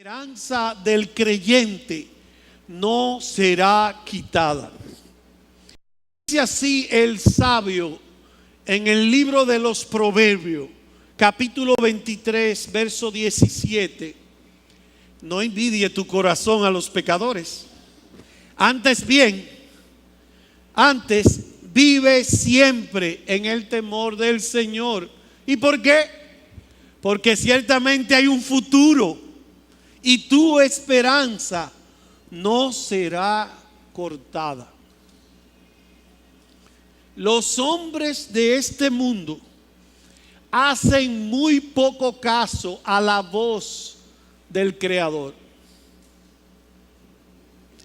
esperanza del creyente no será quitada. Dice así el sabio en el libro de los Proverbios, capítulo 23, verso 17. No envidie tu corazón a los pecadores. Antes vive siempre en el temor del Señor. ¿Y por qué? Porque ciertamente hay un futuro y tu esperanza no será cortada. Los hombres de este mundo hacen muy poco caso a la voz del Creador.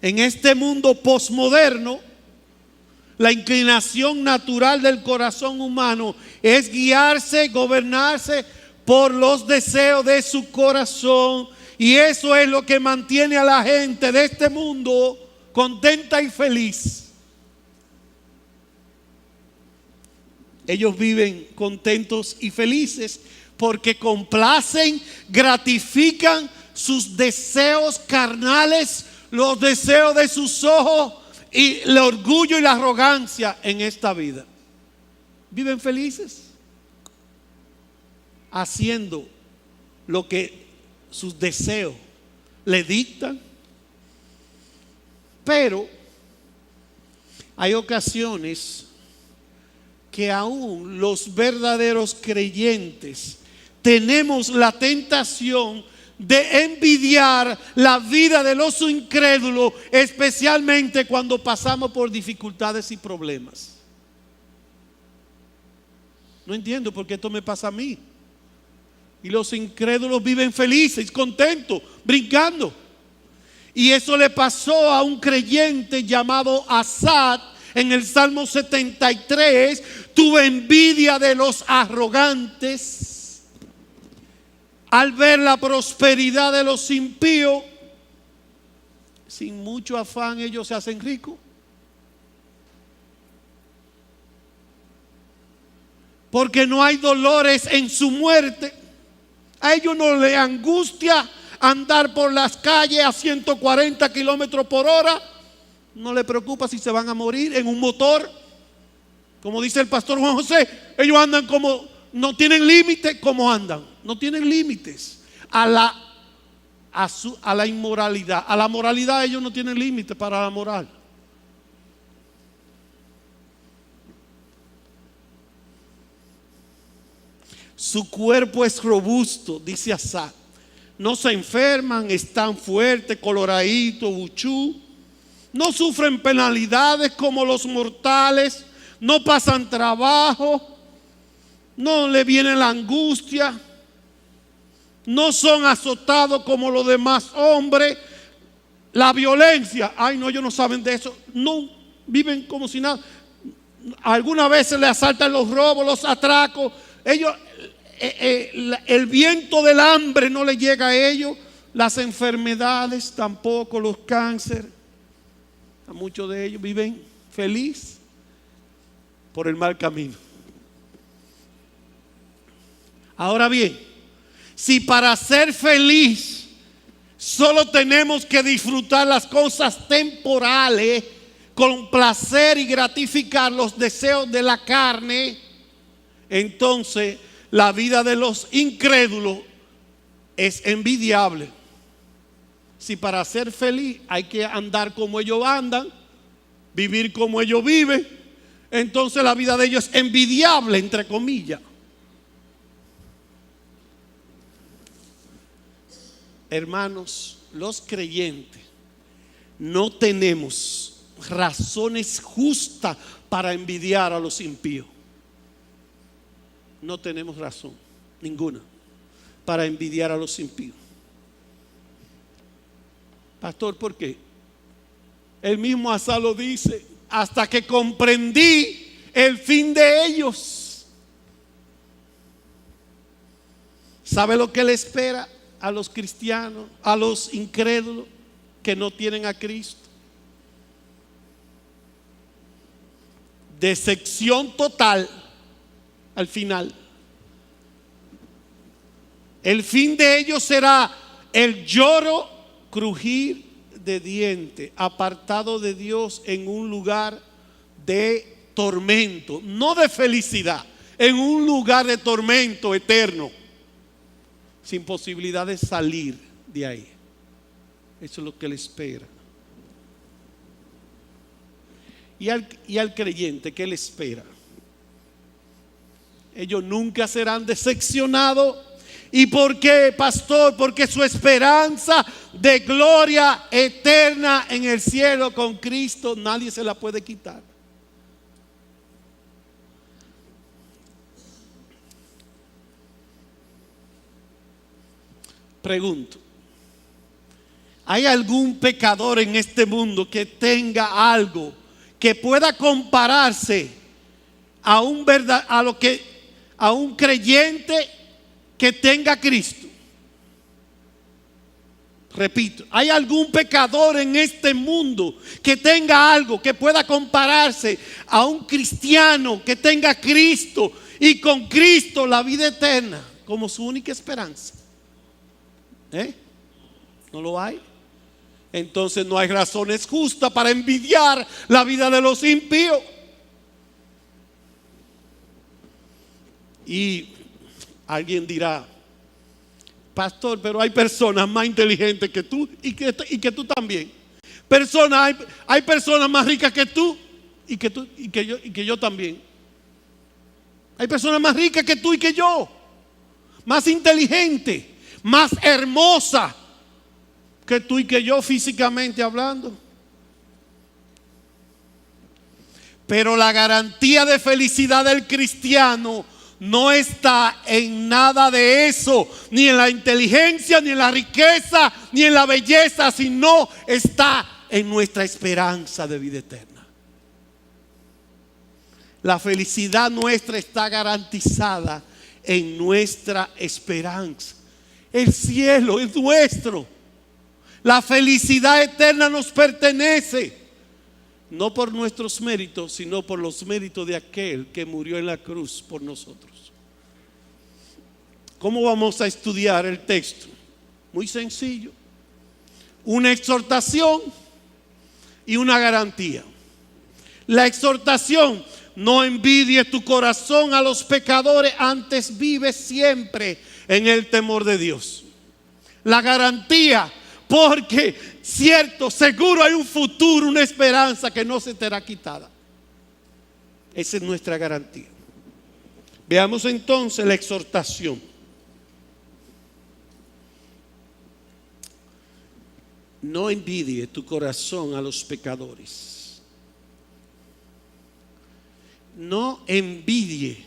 En este mundo posmoderno, la inclinación natural del corazón humano es guiarse, gobernarse por los deseos de su corazón. Y eso es lo que mantiene a la gente de este mundo contenta y feliz. Ellos viven contentos y felices porque complacen, gratifican sus deseos carnales, los deseos de sus ojos y el orgullo y la arrogancia en esta vida. Viven felices haciendo lo que sus deseos le dictan. Pero hay ocasiones que aún los verdaderos creyentes tenemos la tentación de envidiar la vida de los incrédulos, especialmente cuando pasamos por dificultades y problemas. No entiendo por qué esto me pasa a mí. Y los incrédulos viven felices, contentos, brincando. Y eso le pasó a un creyente llamado Asaf en el Salmo 73. Tuvo envidia de los arrogantes al ver la prosperidad de los impíos. Sin mucho afán ellos se hacen ricos. Porque no hay dolores en su muerte. A ellos no les angustia andar por las calles a 140 kilómetros por hora. No les preocupa si se van a morir en un motor. Como dice el pastor Juan José, ellos andan como, no tienen límites. ¿Cómo andan? No tienen límites a la inmoralidad. A la moralidad ellos no tienen límites para la moral. Su cuerpo es robusto, dice Asaf. No se enferman, están fuertes, coloraditos, buchú. No sufren penalidades como los mortales. No pasan trabajo. No le viene la angustia. No son azotados como los demás hombres. La violencia, ay no, ellos no saben de eso. No, viven como si nada. Algunas veces le asaltan los robos, los atracos. Ellos, el viento del hambre no le llega a ellos. Las enfermedades tampoco, los cánceres. A muchos de ellos viven feliz por el mal camino. Ahora bien, si para ser feliz solo tenemos que disfrutar las cosas temporales, complacer y gratificar los deseos de la carne, entonces la vida de los incrédulos es envidiable. Si para ser feliz hay que andar como ellos andan, vivir como ellos viven, entonces la vida de ellos es envidiable, entre comillas. Hermanos, los creyentes no tenemos razones justas para envidiar a los impíos. No tenemos razón ninguna para envidiar a los impíos. Pastor, ¿por qué? El mismo Asaf lo dice: hasta que comprendí el fin de ellos. ¿Sabe lo que le espera a los cristianos, a los incrédulos que no tienen a Cristo? Decepción total al final. El fin de ellos será el lloro, crujir de diente, apartado de Dios en un lugar de tormento, no de felicidad, en un lugar de tormento eterno, sin posibilidad de salir de ahí. Eso es lo que le espera. Y al creyente, ¿qué le espera? Ellos nunca serán decepcionados. ¿Y por qué, pastor? Porque su esperanza de gloria eterna en el cielo con Cristo, nadie se la puede quitar. Pregunto, ¿hay algún pecador en este mundo que tenga algo que pueda compararse a un creyente que tenga Cristo? Repito, ¿hay algún pecador en este mundo que tenga algo que pueda compararse a un cristiano que tenga Cristo y con Cristo la vida eterna como su única esperanza? ¿No lo hay? Entonces no hay razones justas para envidiar la vida de los impíos. Y alguien dirá, pastor, pero hay personas más inteligentes que tú y que tú también. Hay personas más ricas que tú y que yo también. Hay personas más ricas que tú y que yo, más inteligentes, más hermosas que tú y que yo físicamente hablando. Pero la garantía de felicidad del cristiano no está en nada de eso, ni en la inteligencia, ni en la riqueza, ni en la belleza, sino está en nuestra esperanza de vida eterna. La felicidad nuestra está garantizada en nuestra esperanza. El cielo es nuestro. La felicidad eterna nos pertenece, no por nuestros méritos, sino por los méritos de aquel que murió en la cruz por nosotros. ¿Cómo vamos a estudiar el texto? Muy sencillo. Una exhortación y una garantía. La exhortación: no envidies tu corazón a los pecadores, antes vive siempre en el temor de Dios. La garantía: porque cierto, seguro hay un futuro, una esperanza que no se te será quitada. Esa es nuestra garantía. Veamos entonces la exhortación. No envidie tu corazón a los pecadores. No envidie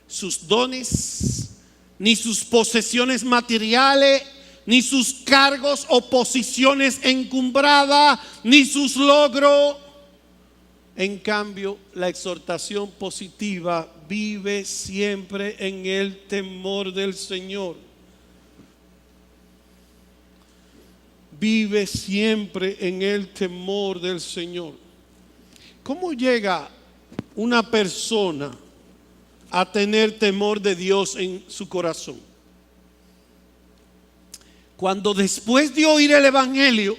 sus dones, ni sus posesiones materiales, ni sus cargos o posiciones encumbradas, ni sus logros. En cambio, la exhortación positiva: vive siempre en el temor del Señor. Vive siempre en el temor del Señor. ¿Cómo llega una persona a tener temor de Dios en su corazón? Cuando después de oír el Evangelio,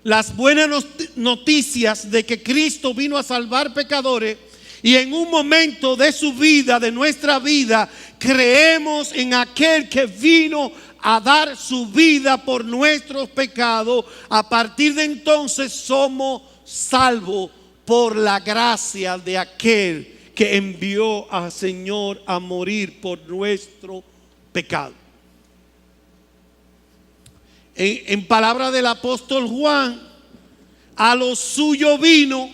las buenas noticias de que Cristo vino a salvar pecadores, y en un momento de su vida, de nuestra vida, creemos en aquel que vino a dar su vida por nuestros pecados, a partir de entonces somos salvos por la gracia de aquel que envió al Señor a morir por nuestro pecado. En palabra del apóstol Juan, a los suyos vino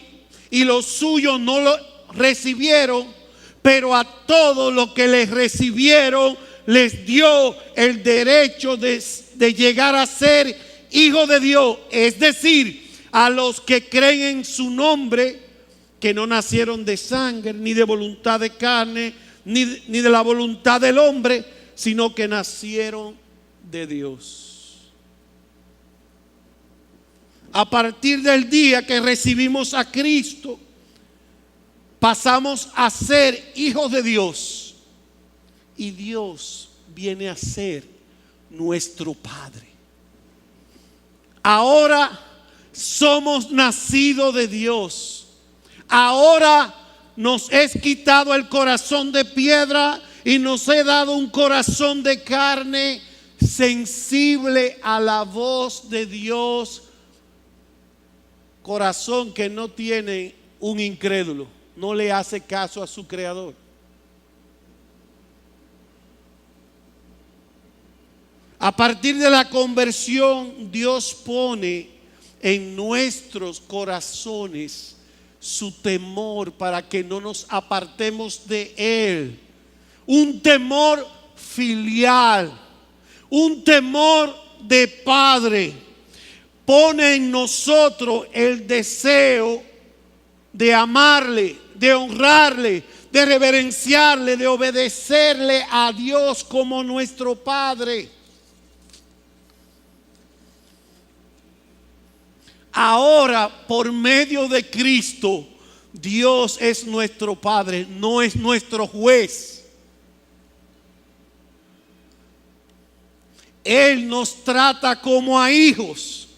y los suyos no lo recibieron, pero a todos los que les recibieron les dio el derecho de llegar a ser hijos de Dios, es decir, a los que creen en su nombre, que no nacieron de sangre, ni de voluntad de carne, ni de la voluntad del hombre, sino que nacieron de Dios. A partir del día que recibimos a Cristo, pasamos a ser hijos de Dios. Y Dios viene a ser nuestro Padre. Ahora somos nacidos de Dios. Ahora nos es quitado el corazón de piedra y nos he dado un corazón de carne, sensible a la voz de Dios. Corazón que no tiene un incrédulo, no le hace caso a su creador. A partir de la conversión, Dios pone en nuestros corazones su temor para que no nos apartemos de Él. Un temor filial, un temor de padre. Pone en nosotros el deseo de amarle, de honrarle, de reverenciarle, de obedecerle a Dios como nuestro Padre. Ahora, por medio de Cristo, Dios es nuestro Padre, no es nuestro juez. Él nos trata como a hijos,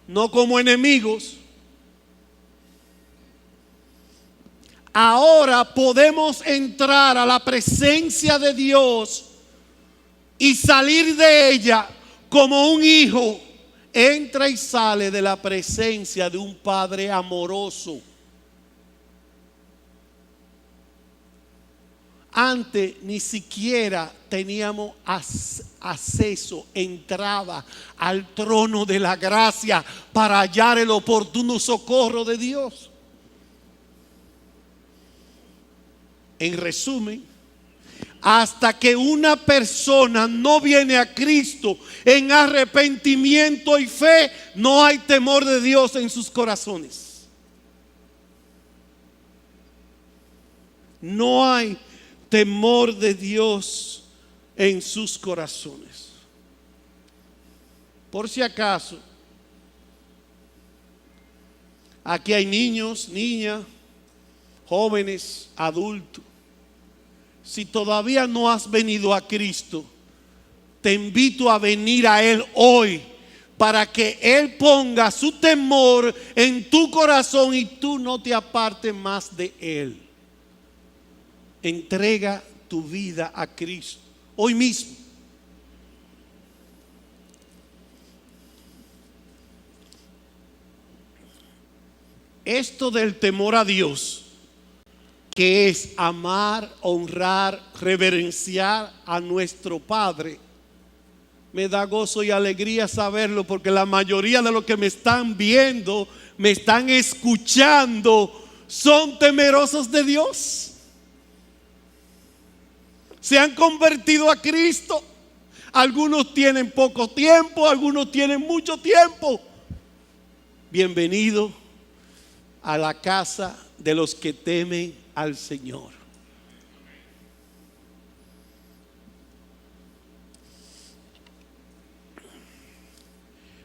no como enemigos. Ahora podemos entrar a la presencia de Dios y salir de ella como un hijo entra y sale de la presencia de un Padre amoroso. Antes ni siquiera teníamos acceso, entrada al trono de la gracia para hallar el oportuno socorro de Dios. En resumen, hasta que una persona no viene a Cristo en arrepentimiento y fe, no hay temor de Dios en sus corazones. No hay temor de Dios en sus corazones. Por si acaso, aquí hay niños, niñas, jóvenes, adultos. Si todavía no has venido a Cristo, te invito a venir a Él hoy para que Él ponga su temor en tu corazón y tú no te apartes más de Él. Entrega tu vida a Cristo hoy mismo. Esto del temor a Dios, que es amar, honrar, reverenciar a nuestro Padre, me da gozo y alegría saberlo, porque la mayoría de los que me están viendo, me están escuchando, son temerosos de Dios. Se han convertido a Cristo. Algunos tienen poco tiempo, algunos tienen mucho tiempo. Bienvenido a la casa de los que temen al Señor.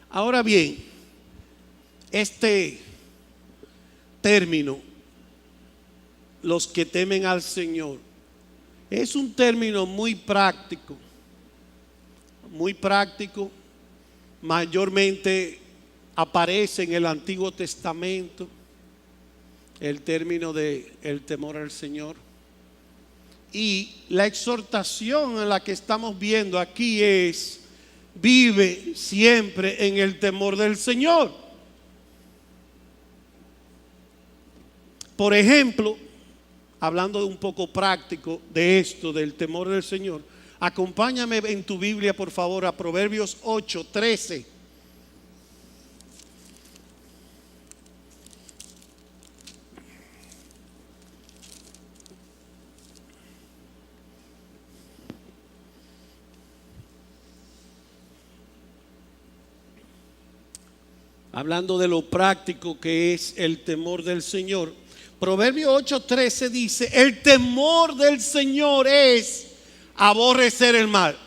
Ahora bien, este término, los que temen al Señor, es un término muy práctico, mayormente aparece en el Antiguo Testamento. El término de el temor al Señor. Y la exhortación en la que estamos viendo aquí es: vive siempre en el temor del Señor. Por ejemplo, hablando de un poco práctico de esto, del temor del Señor, acompáñame en tu Biblia, por favor, a Proverbios 8:13. Hablando de lo práctico que es el temor del Señor, Proverbios 8:13 dice: el temor del Señor es aborrecer el mal.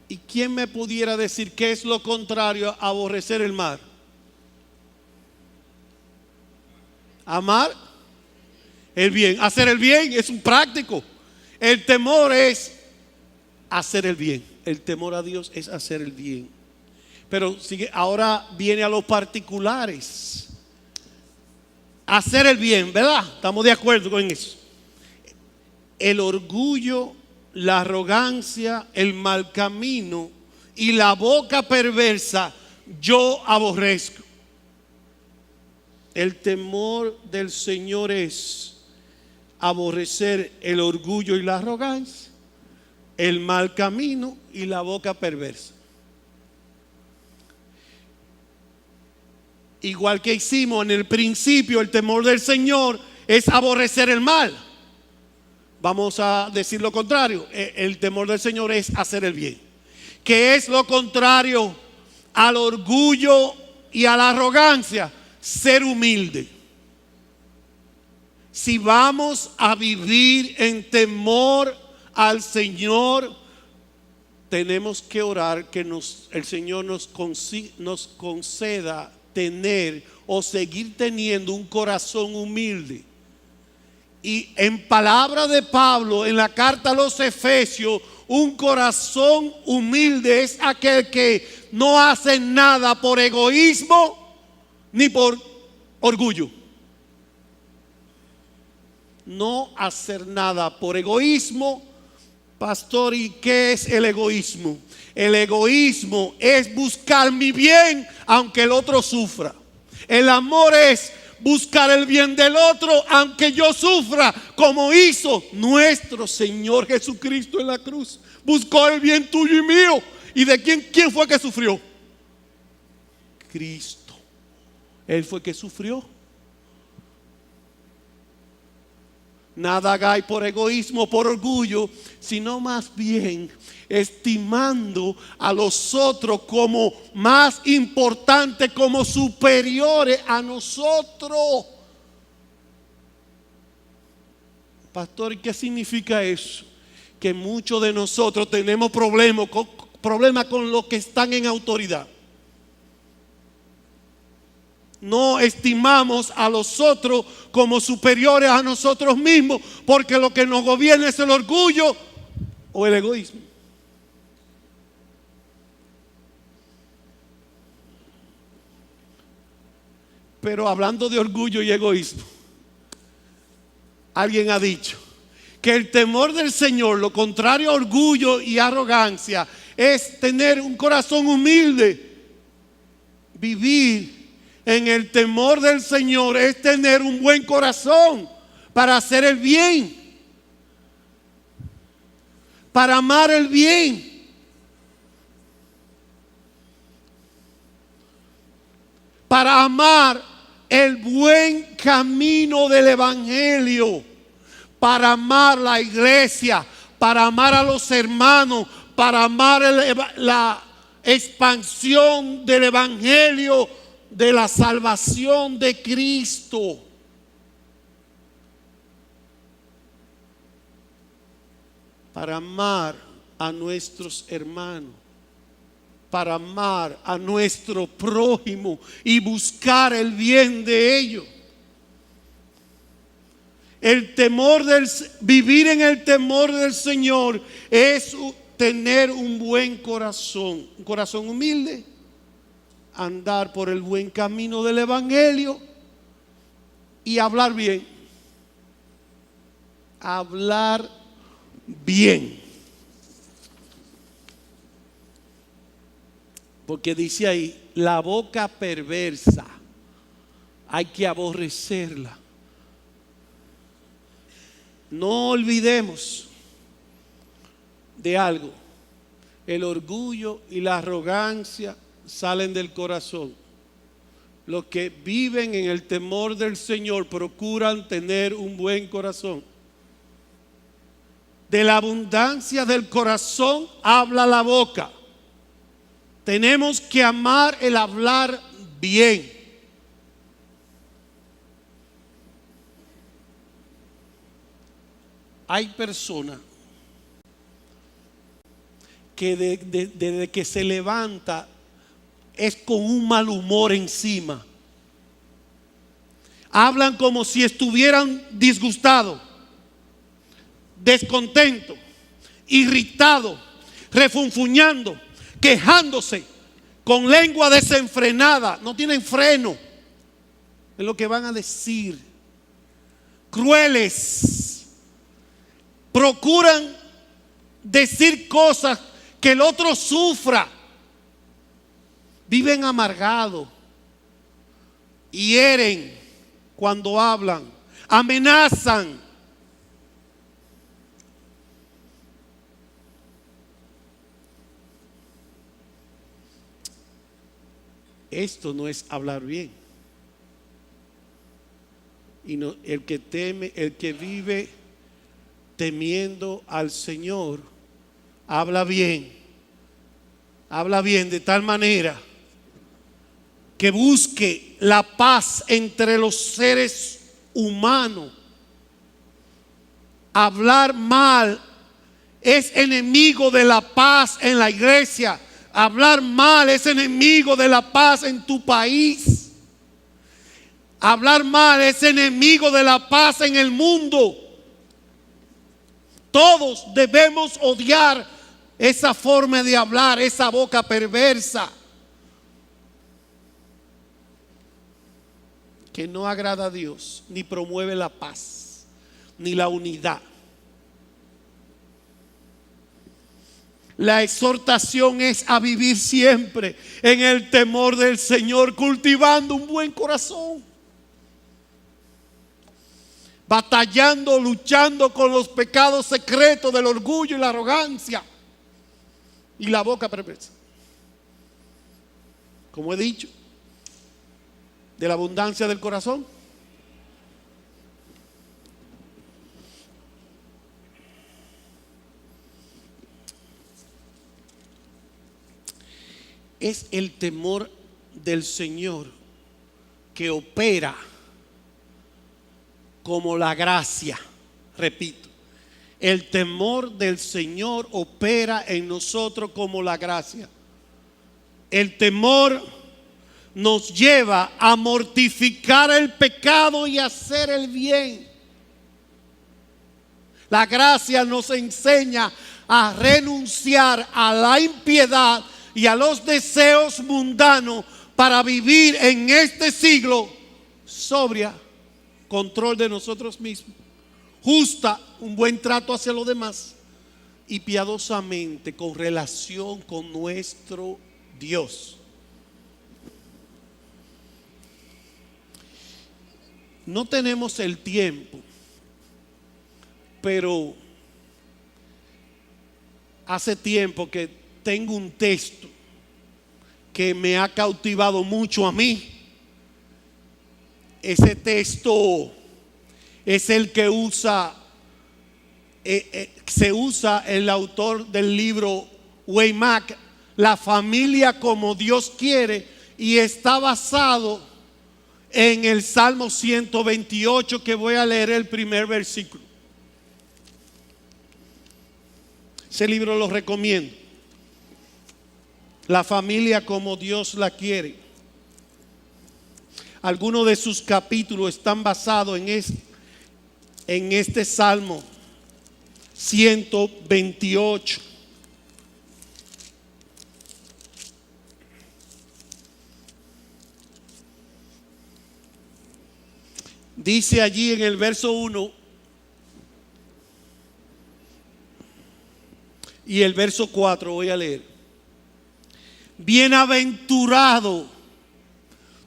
¿Y quién me pudiera decir qué es lo contrario a aborrecer el mal? Amar el bien. Hacer el bien es un práctico. El temor es hacer el bien. El temor a Dios es hacer el bien. Pero sigue, ahora viene a los particulares. Hacer el bien, ¿verdad? Estamos de acuerdo con eso. El orgullo, la arrogancia, el mal camino y la boca perversa yo aborrezco. El temor del Señor es aborrecer el orgullo y la arrogancia, el mal camino y la boca perversa. Igual que hicimos en el principio, el temor del Señor es aborrecer el mal. Vamos a decir lo contrario. El temor del Señor es hacer el bien. ¿Qué es lo contrario al orgullo y a la arrogancia? Ser humilde. Si vamos a vivir en temor al Señor, tenemos que orar que el Señor nos conceda tener o seguir teniendo un corazón humilde. Y en palabra de Pablo, en la carta a los Efesios, un corazón humilde es aquel que no hace nada por egoísmo ni por orgullo. No hacer nada por egoísmo. Pastor, ¿y qué es el egoísmo? El egoísmo es buscar mi bien aunque el otro sufra. El amor es buscar el bien del otro aunque yo sufra, como hizo nuestro Señor Jesucristo en la cruz. Buscó el bien tuyo y mío. ¿Y de quién fue que sufrió? Cristo. Él fue que sufrió. Nada hagáis por egoísmo, por orgullo, sino más bien estimando a los otros como más importantes, como superiores a nosotros. Pastor, ¿y qué significa eso? Que muchos de nosotros tenemos problemas con los que están en autoridad. No estimamos a los otros como superiores a nosotros mismos, porque lo que nos gobierna es el orgullo o el egoísmo. Pero hablando de orgullo y egoísmo, alguien ha dicho que el temor del Señor, lo contrario a orgullo y arrogancia, es tener un corazón humilde. Vivir en el temor del Señor es tener un buen corazón para hacer el bien, para amar el bien, para amar el buen camino del Evangelio, para amar la iglesia, para amar a los hermanos, para amar la expansión del Evangelio, de la salvación de Cristo. Para amar a nuestros hermanos, para amar a nuestro prójimo y buscar el bien de ellos. Vivir en el temor del Señor es tener un buen corazón, un corazón humilde, andar por el buen camino del Evangelio y hablar bien. Hablar bien. Porque dice ahí, la boca perversa, hay que aborrecerla. No olvidemos de algo. El orgullo y la arrogancia salen del corazón. Los que viven en el temor del Señor procuran tener un buen corazón. De la abundancia del corazón habla la boca. Tenemos que amar el hablar bien. Hay personas que desde que se levanta es con un mal humor encima. Hablan como si estuvieran disgustados, descontentos, irritados, refunfuñando, quejándose, con lengua desenfrenada. No tienen freno en lo que van a decir. Crueles. Procuran decir cosas que el otro sufra. Viven amargados. Hieren cuando hablan. Amenazan. Esto no es hablar bien. Y no, el que teme, el que vive temiendo al Señor, habla bien de tal manera que busque la paz entre los seres humanos. Hablar mal es enemigo de la paz en la iglesia. Hablar mal es enemigo de la paz en tu país. Hablar mal es enemigo de la paz en el mundo. Todos debemos odiar esa forma de hablar, esa boca perversa que no agrada a Dios, ni promueve la paz, ni la unidad. La exhortación es a vivir siempre en el temor del Señor, cultivando un buen corazón, batallando, luchando con los pecados secretos del orgullo y la arrogancia y la boca perversa. Como he dicho, de la abundancia del corazón es el temor del Señor que opera como la gracia. Repito, el temor del Señor opera en nosotros como la gracia. El temor nos lleva a mortificar el pecado y hacer el bien. La gracia nos enseña a renunciar a la impiedad y a los deseos mundanos para vivir en este siglo sobria, control de nosotros mismos, justa, un buen trato hacia los demás y piadosamente con relación con nuestro Dios. No tenemos el tiempo, pero hace tiempo que tengo un texto que me ha cautivado mucho a mí. Ese texto es el que se usa el autor del libro Waymack, La familia como Dios quiere, y está basado en el Salmo 128, que voy a leer el primer versículo. Ese libro lo recomiendo. La familia como Dios la quiere. Algunos de sus capítulos están basados en este Salmo 128. Dice allí en el verso 1 y el verso 4, voy a leer. Bienaventurado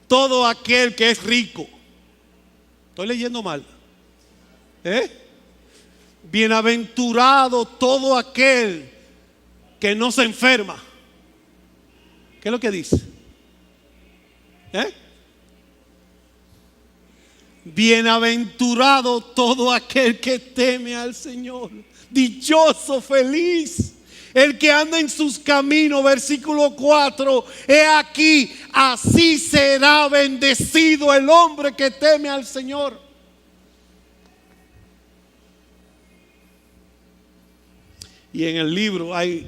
todo aquel que es rico. Estoy leyendo mal. Bienaventurado todo aquel que no se enferma. ¿Qué es lo que dice? Bienaventurado todo aquel que teme al Señor. Dichoso, feliz el que anda en sus caminos. Versículo 4. He aquí, así será bendecido el hombre que teme al Señor. Y en el libro hay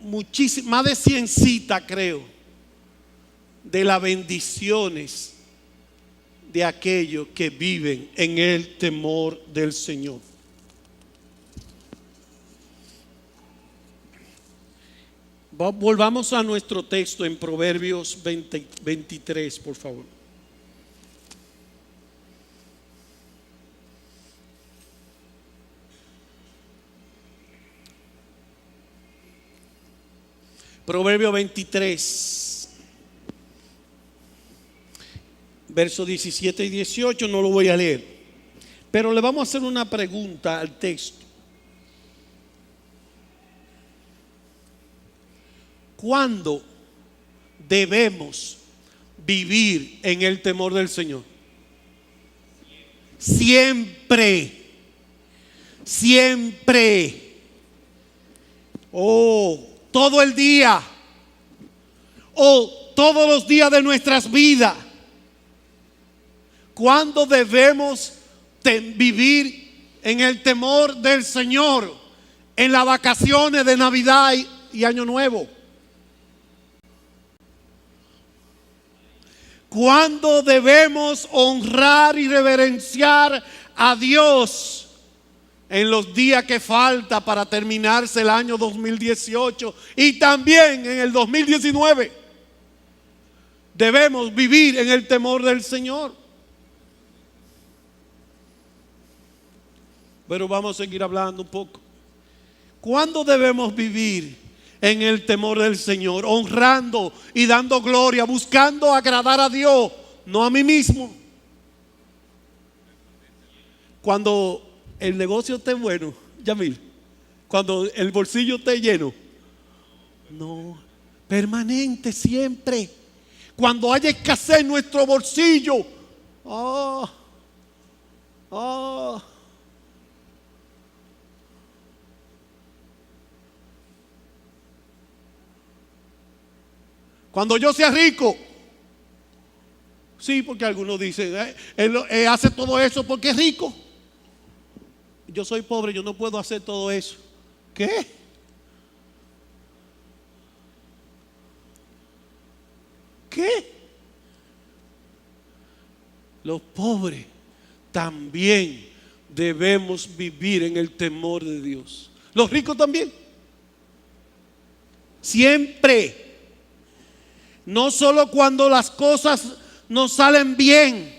muchísimas, más de 100 citas, creo, de las bendiciones de aquellos que viven en el temor del Señor. Volvamos a nuestro texto en Proverbios 23, por favor. Proverbio 23, versos 17 y 18, no lo voy a leer, pero le vamos a hacer una pregunta al texto. ¿Cuándo debemos vivir en el temor del Señor? Siempre, siempre. Todo el día, todos los días de nuestras vidas. ¿Cuándo debemos vivir en el temor del Señor? En las vacaciones de Navidad y Año Nuevo. ¿Cuándo debemos honrar y reverenciar a Dios? En los días que falta para terminarse el año 2018 y también en el 2019. Debemos vivir en el temor del Señor. Pero vamos a seguir hablando un poco. ¿Cuándo debemos vivir en el temor del Señor? Honrando y dando gloria, buscando agradar a Dios, no a mí mismo. Cuando el negocio esté bueno, Yamil, cuando el bolsillo esté lleno, no, permanente siempre. Cuando haya escasez en nuestro bolsillo, cuando yo sea rico, sí, porque algunos dicen, él hace todo eso porque es rico. Yo soy pobre, yo no puedo hacer todo eso. ¿Qué? ¿Qué? Los pobres también debemos vivir en el temor de Dios. Los ricos también. Siempre. No solo cuando las cosas nos salen bien.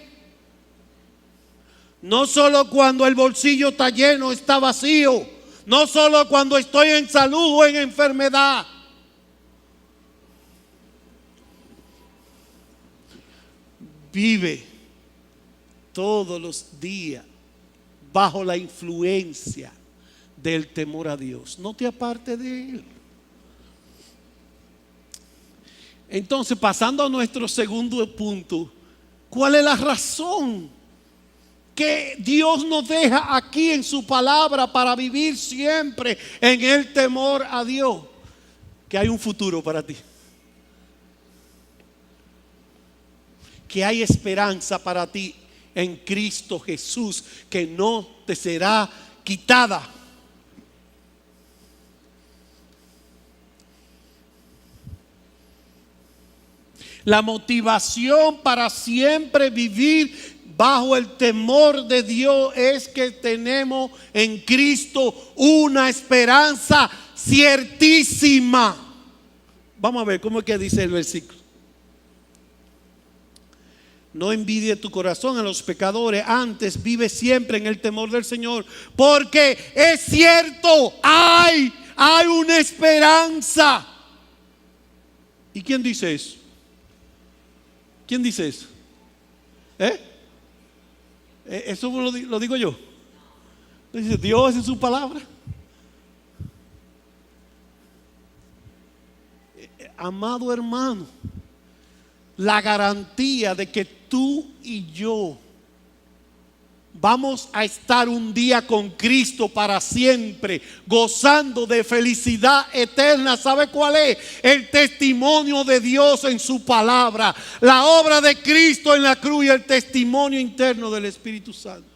No solo cuando el bolsillo está lleno, está vacío. No solo cuando estoy en salud o en enfermedad. Vive todos los días bajo la influencia del temor a Dios. No te apartes de Él. Entonces, pasando a nuestro segundo punto, ¿cuál es la razón que Dios nos deja aquí en su palabra para vivir siempre en el temor a Dios? Que hay un futuro para ti, que hay esperanza para ti en Cristo Jesús, que no te será quitada. La motivación para siempre vivir bajo el temor de Dios es que tenemos en Cristo una esperanza ciertísima. Vamos a ver cómo es que dice el versículo. No envidie tu corazón a los pecadores, antes vive siempre en el temor del Señor, porque es cierto, hay una esperanza. ¿Y quién dice eso? ¿Quién dice eso? Eso lo digo yo. Dice Dios en su palabra. Amado hermano, la garantía de que tú y yo vamos a estar un día con Cristo para siempre, gozando de felicidad eterna. ¿Sabe cuál es? El testimonio de Dios en su palabra, la obra de Cristo en la cruz y el testimonio interno del Espíritu Santo.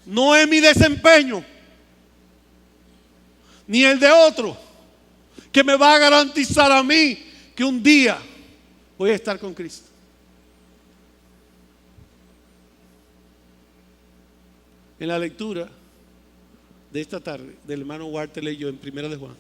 No es mi desempeño, ni el de otro, que me va a garantizar a mí que un día voy a estar con Cristo. En la lectura de esta tarde, del hermano Walter leyó en Primera de Juan,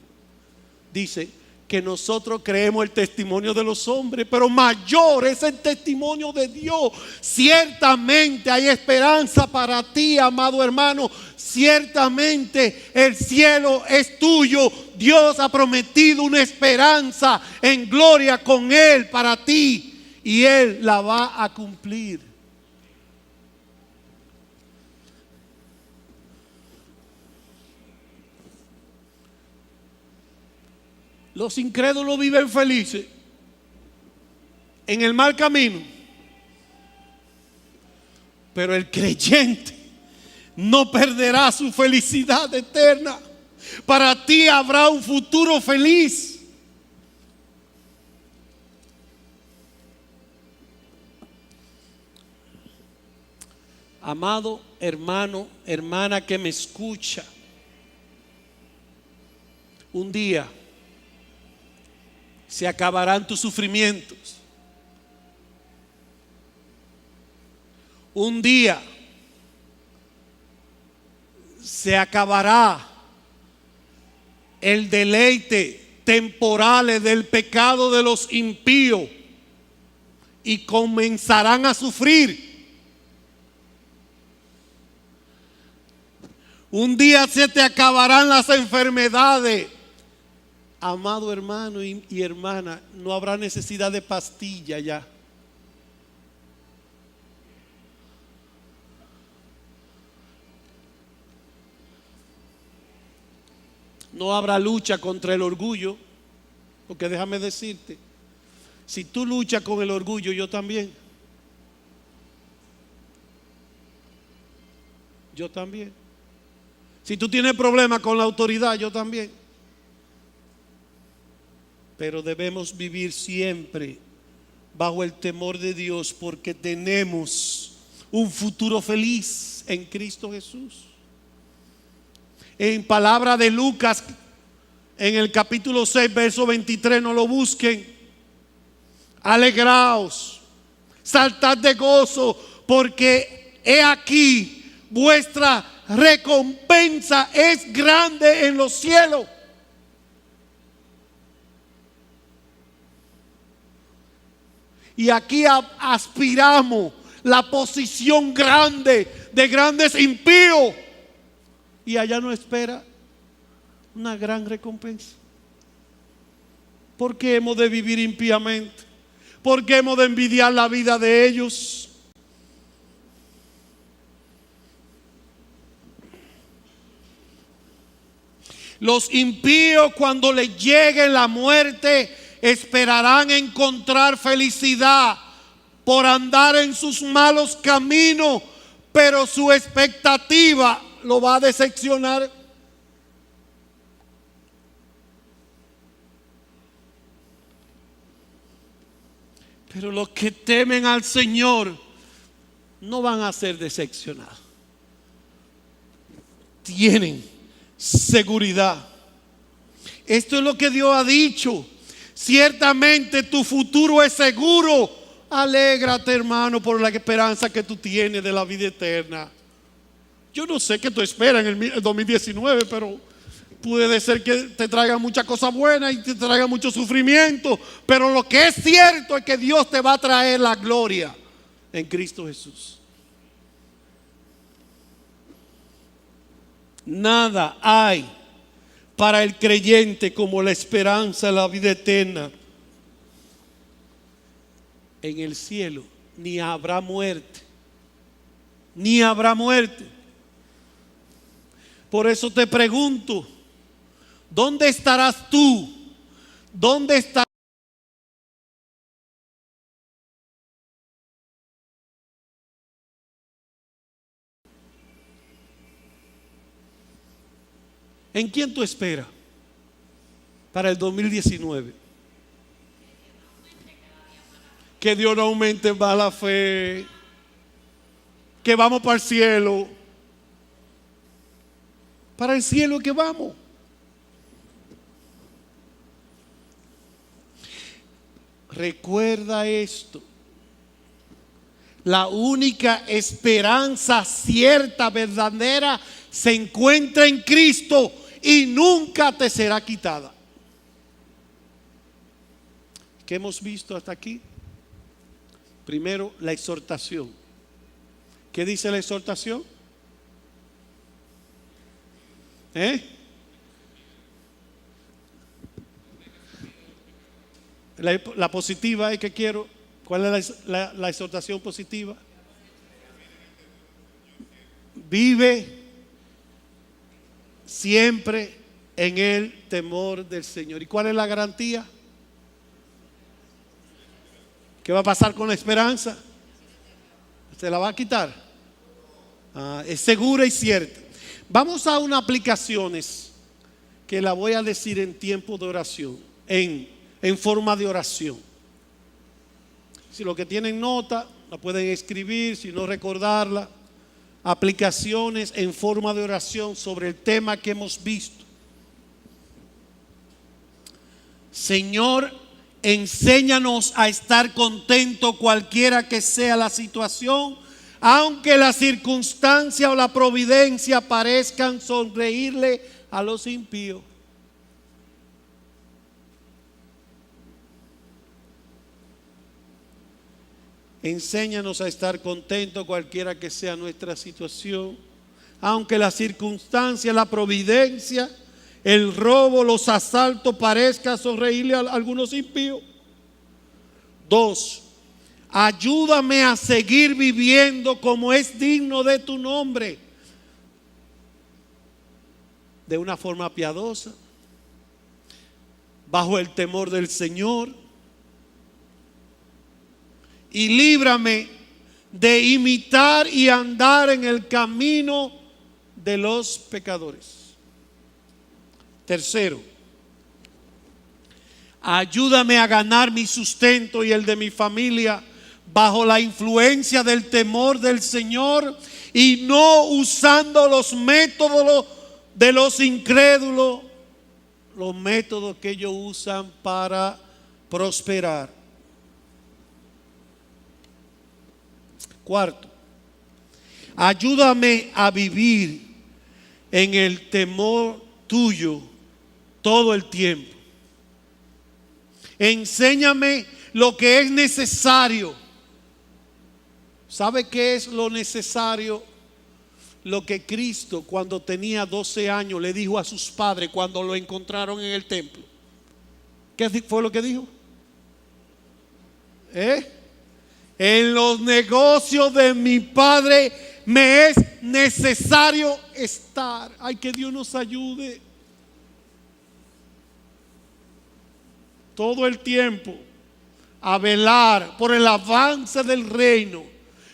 dice que nosotros creemos el testimonio de los hombres, pero mayor es el testimonio de Dios. Ciertamente hay esperanza para ti, amado hermano. Ciertamente el cielo es tuyo. Dios ha prometido una esperanza en gloria con Él para ti, y Él la va a cumplir. Los incrédulos viven felices en el mal camino, pero el creyente no perderá su felicidad eterna. Para ti habrá un futuro feliz. Amado hermano, hermana que me escucha, un día se acabarán tus sufrimientos. Un día se acabará el deleite temporal del pecado de los impíos y comenzarán a sufrir. Un día se te acabarán las enfermedades. Amado hermano y hermana, no habrá necesidad de pastilla ya. No habrá lucha contra el orgullo, porque déjame decirte, si tú luchas con el orgullo, yo también. Yo también. Si tú tienes problemas con la autoridad, yo también. Pero debemos vivir siempre bajo el temor de Dios, porque tenemos un futuro feliz en Cristo Jesús. En palabra de Lucas, en el capítulo 6, verso 23, no lo busquen. Alegraos, saltad de gozo, porque he aquí vuestra recompensa es grande en los cielos. Y aquí aspiramos la posición grande de grandes impíos. Y allá nos espera una gran recompensa. ¿Por qué hemos de vivir impíamente? ¿Por qué hemos de envidiar la vida de ellos? Los impíos, cuando les llegue la muerte, esperarán encontrar felicidad por andar en sus malos caminos, pero su expectativa lo va a decepcionar. Pero los que temen al Señor no van a ser decepcionados. Tienen seguridad. Esto es lo que Dios ha dicho. Ciertamente tu futuro es seguro. Alégrate, hermano, por la esperanza que tú tienes de la vida eterna. Yo no sé qué tú esperas en el 2019, pero puede ser que te traiga muchas cosas buenas y te traiga mucho sufrimiento. Pero lo que es cierto es que Dios te va a traer la gloria en Cristo Jesús. Nada hay para el creyente como la esperanza de la vida eterna. En el cielo ni habrá muerte, ni habrá muerte. Por eso te pregunto, ¿dónde estarás tú? ¿Dónde estarás? ¿En quién tú esperas para el 2019? Que Dios no aumente más la fe, que vamos para el cielo. Para el cielo que vamos. Recuerda esto. La única esperanza cierta, verdadera, se encuentra en Cristo y nunca te será quitada. ¿Qué hemos visto hasta aquí? Primero, la exhortación. ¿Qué dice la exhortación? La positiva es que quiero. ¿Cuál es la exhortación positiva? Vive siempre en el temor del Señor. ¿Y cuál es la garantía? ¿Qué va a pasar con la esperanza? ¿Se la va a quitar? Es segura y cierta. Vamos a unas aplicaciones que la voy a decir en tiempo de oración, en forma de oración. Si los que tienen nota, la pueden escribir, si no recordarla. Aplicaciones en forma de oración sobre el tema que hemos visto. Señor, enséñanos a estar contentos cualquiera que sea la situación, aunque la circunstancia o la providencia parezcan sonreírle a los impíos. Enséñanos a estar contentos cualquiera que sea nuestra situación, aunque la circunstancia, la providencia, el robo, los asaltos parezcan sonreírle a algunos impíos. 2. Ayúdame a seguir viviendo como es digno de tu nombre, de una forma piadosa, bajo el temor del Señor. Y líbrame de imitar y andar en el camino de los pecadores. 3. Ayúdame a ganar mi sustento y el de mi familia bajo la influencia del temor del Señor y no usando los métodos de los incrédulos, los métodos que ellos usan para prosperar. 4. Ayúdame a vivir en el temor tuyo todo el tiempo. Enséñame lo que es necesario. ¿Sabe qué es lo necesario? Lo que Cristo, cuando tenía 12 años, le dijo a sus padres cuando lo encontraron en el templo. ¿Qué fue lo que dijo? En los negocios de mi Padre me es necesario estar. Ay, que Dios nos ayude todo el tiempo a velar por el avance del reino,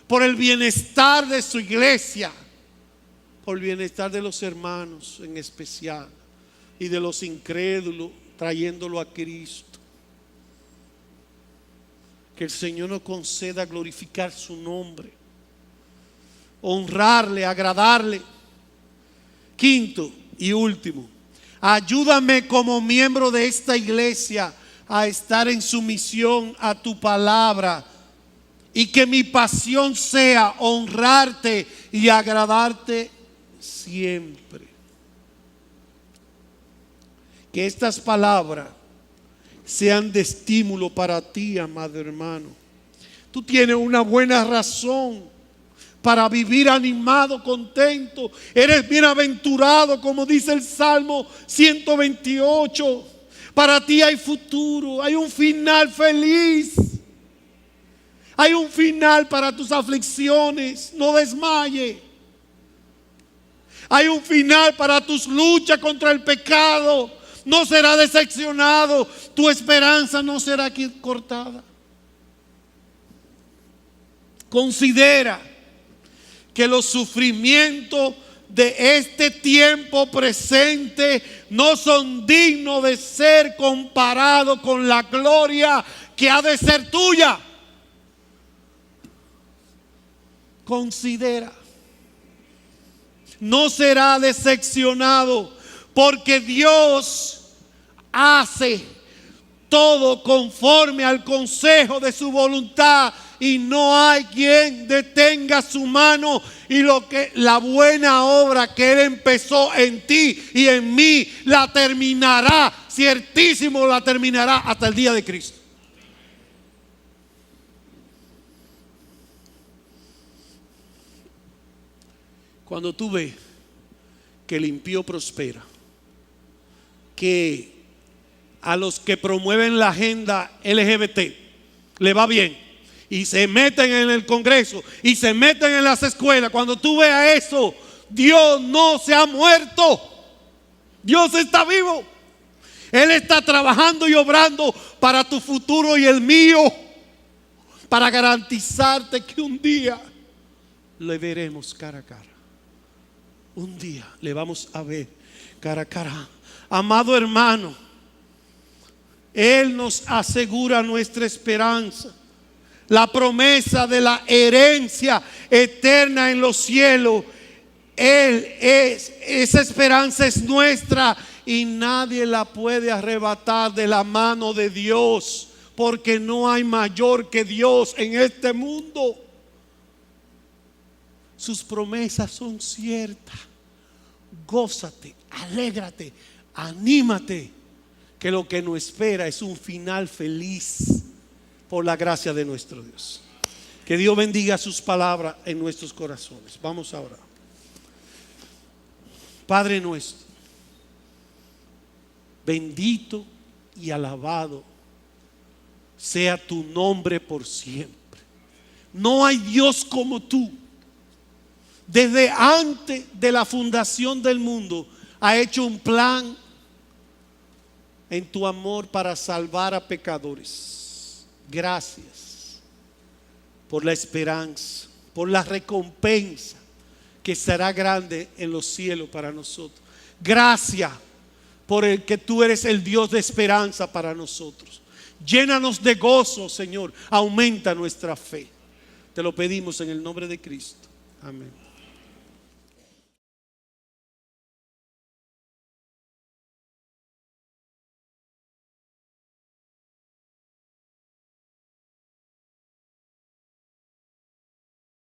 por el bienestar de su iglesia, por el bienestar de los hermanos en especial y de los incrédulos, trayéndolo a Cristo. Que el Señor nos conceda glorificar su nombre, honrarle, agradarle. 5. y último, ayúdame como miembro de esta iglesia a estar en sumisión a tu palabra y que mi pasión sea honrarte y agradarte siempre. Que estas palabras sean de estímulo para ti, amado hermano. Tú tienes una buena razón para vivir animado, contento. Eres bienaventurado, como dice el Salmo 128. Para ti hay futuro, hay un final feliz. Hay un final para tus aflicciones, no desmaye. Hay un final para tus luchas contra el pecado, no será decepcionado, tu esperanza no será cortada. Considera que los sufrimientos de este tiempo presente no son dignos de ser comparados con la gloria que ha de ser tuya. Considera, no será decepcionado, porque Dios hace todo conforme al consejo de su voluntad y no hay quien detenga su mano, y la buena obra que Él empezó en ti y en mí la terminará, ciertísimo la terminará hasta el día de Cristo. Cuando tú ves que el impío prospera, que a los que promueven la agenda LGBT le va bien y se meten en el Congreso y se meten en las escuelas, cuando tú veas eso, Dios no se ha muerto, Dios está vivo. Él está trabajando y obrando para tu futuro y el mío, para garantizarte que un día le veremos cara a cara. Un día le vamos a ver cara a cara. Amado hermano, Él nos asegura nuestra esperanza, la promesa de la herencia eterna en los cielos. Esa esperanza es nuestra y nadie la puede arrebatar de la mano de Dios, porque no hay mayor que Dios en este mundo. Sus promesas son ciertas. Gózate, alégrate, anímate, que lo que nos espera es un final feliz por la gracia de nuestro Dios. Que Dios bendiga sus palabras en nuestros corazones. Vamos ahora. Padre nuestro, bendito y alabado sea tu nombre por siempre. No hay Dios como tú. Desde antes de la fundación del mundo ha hecho un plan en tu amor para salvar a pecadores. Gracias por la esperanza, por la recompensa que será grande en los cielos para nosotros. Gracias por el que tú eres el Dios de esperanza para nosotros. Llénanos de gozo, Señor. Aumenta nuestra fe. Te lo pedimos en el nombre de Cristo. Amén.